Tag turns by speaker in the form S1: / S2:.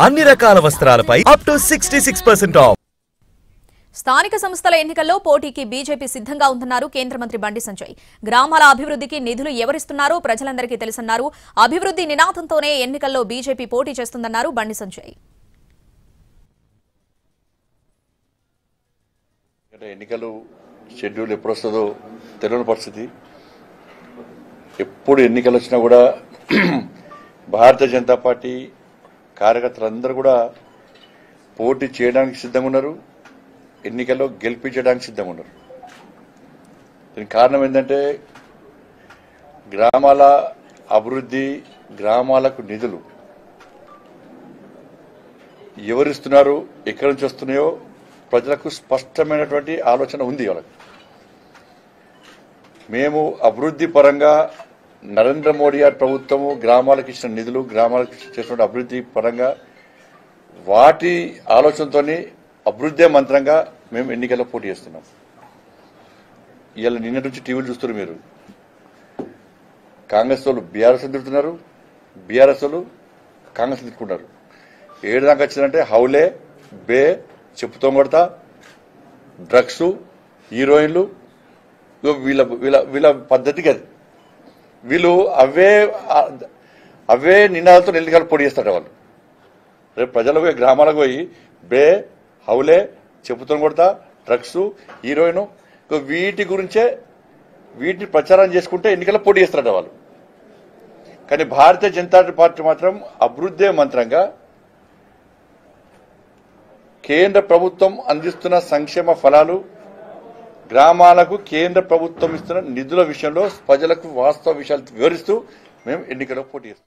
S1: అన్ని రకాల వస్త్రాలపై up to 66% of.
S2: స్థానిక సంస్థల ఎన్నికల్లో పోటీకి బీజేపీ సిద్ధంగా ఉందన్నారు కేంద్ర మంత్రి బండి సంజయ్. గ్రామాల అభివృద్ధికి నిధులు ఎవరిస్తున్నారో ప్రజలందరికీ తెలుసన్నారు. అభివృద్ధి నినాదంతోనే ఎన్నికల్లో బీజేపీ పోటీ చేస్తుందన్నారు బండి సంజయ్.
S3: ఎన్నికలు షెడ్యూల్ ఎప్పుడు వస్తుందో తెలియని పరిస్థితి. ఎప్పుడు ఎన్నికలు వచ్చినా కూడా భారతీయ జనతా పార్టీ కార్యకర్తలందరూ కూడా పోటీ చేయడానికి సిద్ధంగా ఉన్నారు, ఎన్నికల్లో గెలిపించడానికి సిద్ధంగా ఉన్నారు. దీనికి కారణం ఏంటంటే గ్రామాల అభివృద్ధి, గ్రామాలకు నిధులు ఎవరిస్తున్నారు, ఎక్కడి నుంచి వస్తున్నాయో ప్రజలకు స్పష్టమైనటువంటి ఆలోచన ఉంది. వాళ్ళకి మేము అభివృద్ధి పరంగా నరేంద్ర మోడీ గారి ప్రభుత్వము గ్రామాలకు ఇచ్చిన నిధులు, గ్రామాలకు చేసిన అభివృద్ధి పరంగా వాటి ఆలోచనతో అభివృద్ధి మంత్రంగా మేము ఎన్నికల్లో పోటీ చేస్తున్నాం. ఇవాళ నిన్నటి నుంచి టీవీలు చూస్తున్నారు మీరు. కాంగ్రెస్ వాళ్ళు బీఆర్ఎస్ తిరుగుతున్నారు, బీఆర్ఎస్ వాళ్ళు కాంగ్రెస్ తిరుగుతున్నారు. ఏడు దాకా వచ్చిందంటే హౌలే, బే, చెప్పుతో కొడతా, డ్రగ్స్, హీరోయిన్లు, వీళ్ళ వీళ్ళ వీళ్ళ పద్ధతికి అది. వీళ్ళు అవే నినాదాలతో ఎన్నికలు పోటీ చేస్తారు. వాళ్ళు రేపు ప్రజలకు గ్రామాలకు పోయి బే, హౌలే, చెప్పుతో కొడతా, డ్రగ్స్, హీరోయిన్, వీటి గురించే వీటిని ప్రచారం చేసుకుంటే ఎన్నికల్లో పోటీ చేస్తారట వాళ్ళు. కానీ భారతీయ జనతా పార్టీ మాత్రం అభివృద్ధి మంత్రంగా కేంద్ర ప్రభుత్వం అందిస్తున్న సంక్షేమ ఫలాలు, గ్రామాలకు కేంద్ర ప్రభుత్వం ఇస్తున్న నిధుల విషయంలో ప్రజలకు వాస్తవ విషయాలు వివరిస్తూ మేము ఎన్నికల్లో పోటీ చేస్తాం.